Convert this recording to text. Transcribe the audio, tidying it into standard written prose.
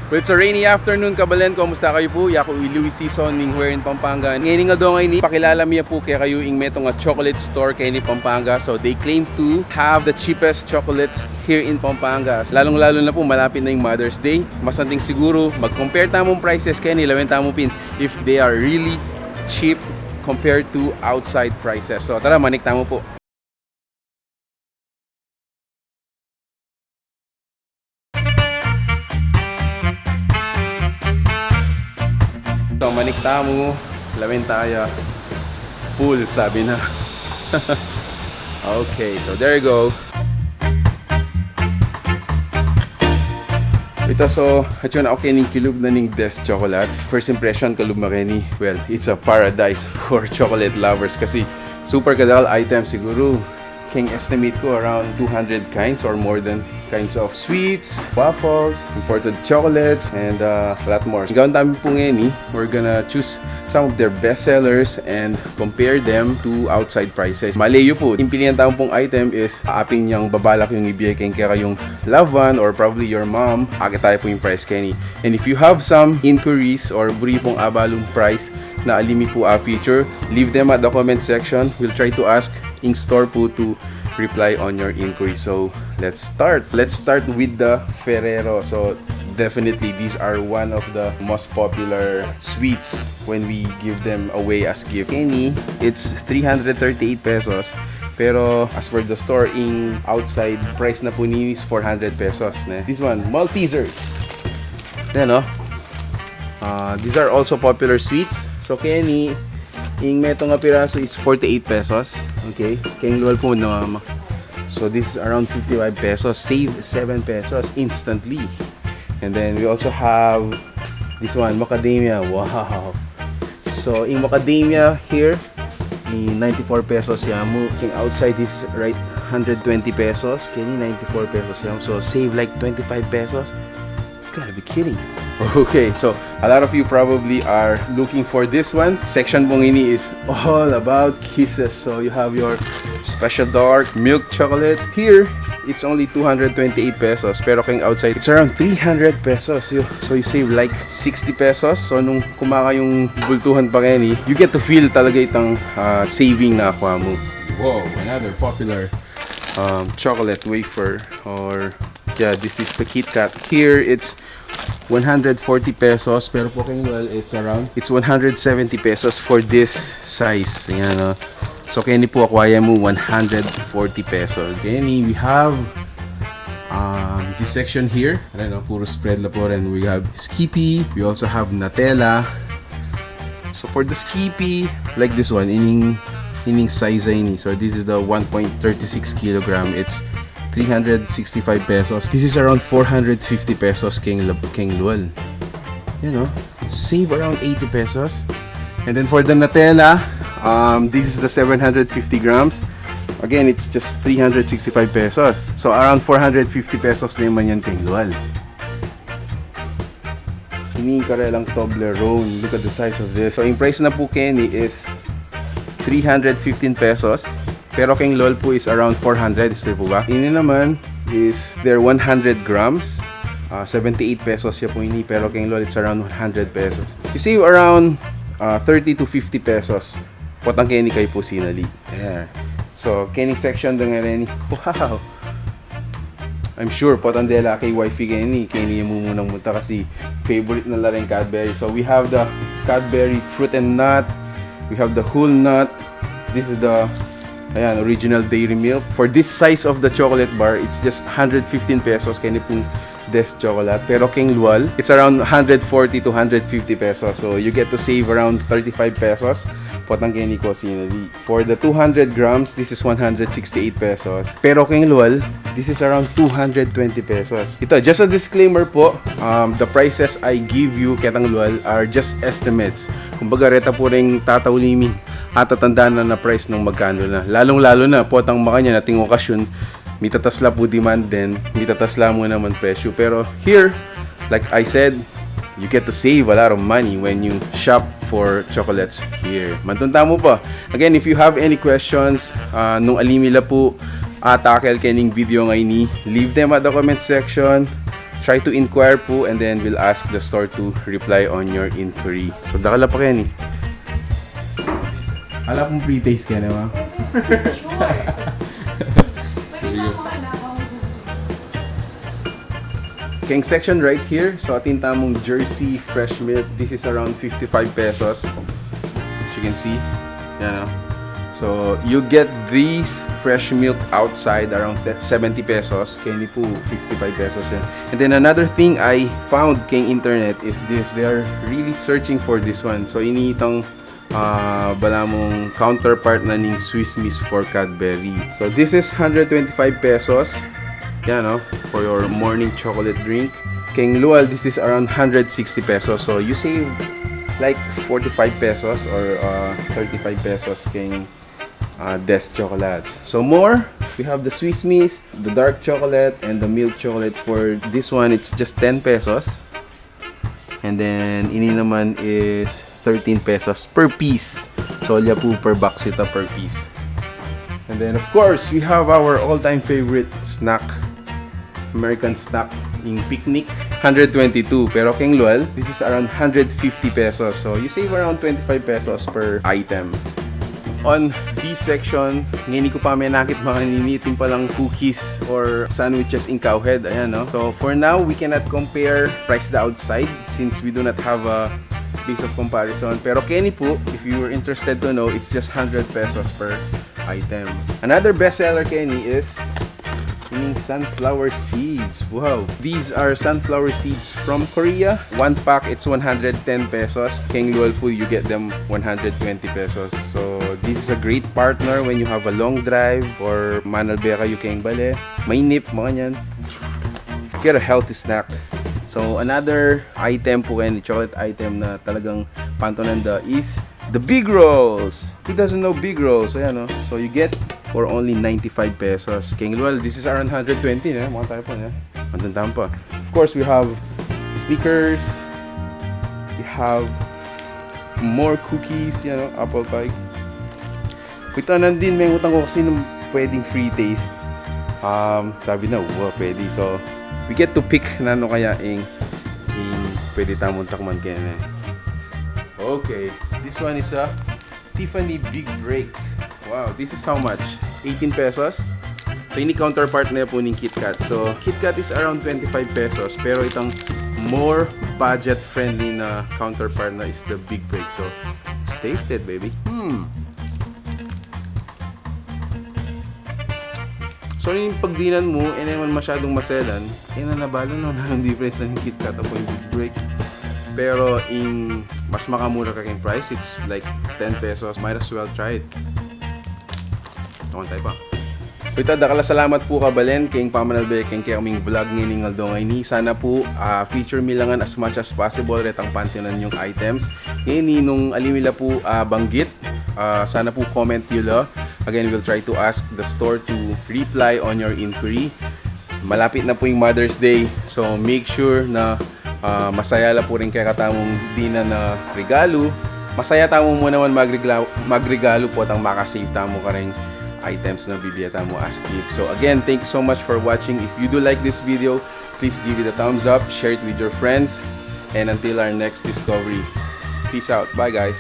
Well, it's a rainy afternoon, kabalen. Kumusta kayo po? Yaku Louis Season ning here in Pampanga. Ngayon nga daw ngayon, pakilala miya po kaya kayo ing metong chocolate store kay ni Pampanga. So they claim to have the cheapest chocolates here in Pampanga. Lalong-lalo na po malapit na yung Mother's Day. Masanting siguro mag-compare tamong prices kay nilawen tamong pin if they are really cheap compared to outside prices. So tara, manik tamo po. So manik tamo, lawen tayo. Pool sabi na. Okay, so there you go. Ito so, at yun okay ning kilub na ning Des Chocolates. First impression kalub makeni, well, it's a paradise for chocolate lovers kasi super kadal item siguro. King estimate ko around 200 kinds or more than kinds of sweets, waffles, imported chocolates, and a lot more. Gawin tayo po ngayon, we're gonna choose some of their best sellers and compare them to outside prices. Malayo po, yung pilihan tayo pong item is aaping niyang babalak yung ibigay kaya kayong loved one or probably your mom. Akit tayo po yung price Kenny. And if you have some inquiries or buri pong abalong price na alimi po feature, leave them at the comment section. We'll try to ask in store po to reply on your inquiry. So let's start with the Ferrero. So definitely these are one of the most popular sweets when we give them away as gift. Kenny, it's 338 pesos, pero as per the store in outside price na po ni is 400 pesos ne? This one, Maltesers, then these are also popular sweets. So Kenny, yung meto nga piraso is 48 pesos. Okay? Kaya luwal po na mama. So this is around 55 pesos. Save 7 pesos instantly. And then we also have this one, Macadamia. Wow! So in Macadamia here, in 94 pesos yamu. King outside this is right 120 pesos. Kaya 94 pesos yamu. So save like 25 pesos. You gotta be kidding. Okay, so a lot of you probably are looking for this one. Section pong ini is all about kisses. So you have your special dark milk chocolate. Here, it's only 228 pesos. Pero kung outside, it's around 300 pesos. So you save like 60 pesos. So nung kumaka yung bultuhan pa kani, you get to feel talaga itang saving na akuha mo. Wow, another popular chocolate wafer, or yeah, this is the Kit Kat. Here, it's 140 pesos, pero po kayong well, it's 170 pesos for this size. Ayan, so kaya ni po akwaya mo 140 pesos. Okay, we have this section here. I don't know, puro spread la po rin. We have Skippy. We also have Nutella. So for the Skippy, like this one, ining size ini. So this is the 1.36 kilogram. It's 365 pesos. This is around 450 pesos king luwal. You know, save around 80 pesos. And then for the Nutella, this is the 750 grams. Again, it's just 365 pesos. So around 450 pesos na naman yan king luwal. Ini karelang Toblerone. Look at the size of this. So in price na po Kenny is 315 pesos. Pero king lol po is around 400. Ito po ba? Ini naman is their 100 grams. 78 pesos siya po ini. Pero king lol it's around 100 pesos. You save around 30 to 50 pesos. Potang Kenny kay po sinali. Yeah. So Kenny section dang rin. Wow! I'm sure potang dela kay wifey Kenny mo munang munta kasi favorite na la rin Cadbury. So we have the Cadbury fruit and nut. We have the whole nut. This is the original dairy milk. For this size of the chocolate bar, it's just 115 pesos kaya pong Des chocolate. Pero king luwal, it's around 140 to 150 pesos. So you get to save around 35 pesos. Potang kini ko sinali. For the 200 grams, this is 168 pesos. Pero king luwal, this is around 220 pesos. Ito, just a disclaimer po, the prices I give you ketang luwal are just estimates. Kumbaga reta po ring tatawlimi at tatandaan na price ng magkano na. Lalong-lalo na po tang makanya nating okasyon, mitatasla po demand din, mitatasla mo naman presyo. Pero here, like I said, you get to save a lot of money when you shop for chocolates here. Mantunta mo pa. Again, if you have any questions, nung alimila po tackle kening video ngayon ni, leave them at the comment section. try to inquire po and then we'll ask the store to reply on your inquiry. So, dakala pa Kenny. Alam kong pre-taste ka na ba? King section right here. So, atin tamong Jersey fresh milk. This is around 55 pesos. As you can see. Yan o. So, you get these fresh milk outside around 70 pesos. Kaya hindi po 55 pesos yan. And then another thing I found king internet is this. They are really searching for this one. So, ini itong balamong counterpart na ning Swiss Miss for Cadbury. So, this is 125 pesos. Yan no, for your morning chocolate drink. King Lual, this is around 160 pesos. So, you save like 45 pesos or 35 pesos king Des chocolates. So more, we have the Swiss Miss, the dark chocolate, and the milk chocolate. For this one, it's just 10 pesos. And then, ini naman is 13 pesos per piece. Solya po per box ito per piece. And then, of course, we have our all-time favorite snack. American snack in picnic. 122. Pero King Lual, this is around 150 pesos. So, you save around 25 pesos per item. On this section, ngayon ko pa may nakit mga ninitin palang cookies or sandwiches in Cowhead. Ayan, no? So, for now, we cannot compare price the outside since we do not have a base of comparison. Pero Kenny po, if you were interested to know, it's just 100 pesos per item. Another bestseller, Kenny, is sunflower seeds. Wow. These are sunflower seeds from Korea. One pack, it's 110 pesos. King Lual po, you get them 120 pesos. So, this is a great partner when you have a long drive or manalbeka you king bale. Mainip, mga yan. Get a healthy snack. So, another item po and chocolate item na talagang pantonanda is the Big Rolls. Who doesn't know Big Rolls? So, yan, no? So, you get for only 95 pesos. King Lual, this is around 120, eh? Mga tayo po, eh? Matandaan pa. Of course, we have Snickers. We have more cookies, you know, apple pie. Ito nandin, may utang ko kasi nung pwedeng free taste. Sabi na, wow, pwede. So, we get to pick na ano kaya yung pwede tamong takman kaya na. Okay, this one is a Tiffany Big Break. Wow, this is how much? 18 pesos. So, ini counterpart na po ng KitKat. So, KitKat is around 25 pesos. Pero itong more budget-friendly na counterpart na is the Big Break. So, let's taste it, baby. So, yung pagdinan mo, naman masyadong maselan, nabalo na ng difference ng KitKat o yung Big Break. Pero, mas makamura ka kayong price, it's like 10 pesos. Might as well try it. Tayo pa. Ito, dakala salamat po kabalen kayong pamanalbek kayong kaming vlog ngayon ng Aldongay ni. Sana po feature mi langan as much as possible retang pantinan yung items. Ngayon nung alimila po banggit. Sana po comment yun. Again, we'll try to ask the store to reply on your inquiry. Malapit na po yung Mother's Day. So make sure na masaya la po rin kaya katamong dina na regalo. Masaya tamo mo naman magregalo po at ang makasave tamo ka rin items na bibiyata mo as gift. So again, thank you so much for watching. If you do like this video, please give it a thumbs up, share it with your friends, and until our next discovery, peace out. Bye guys.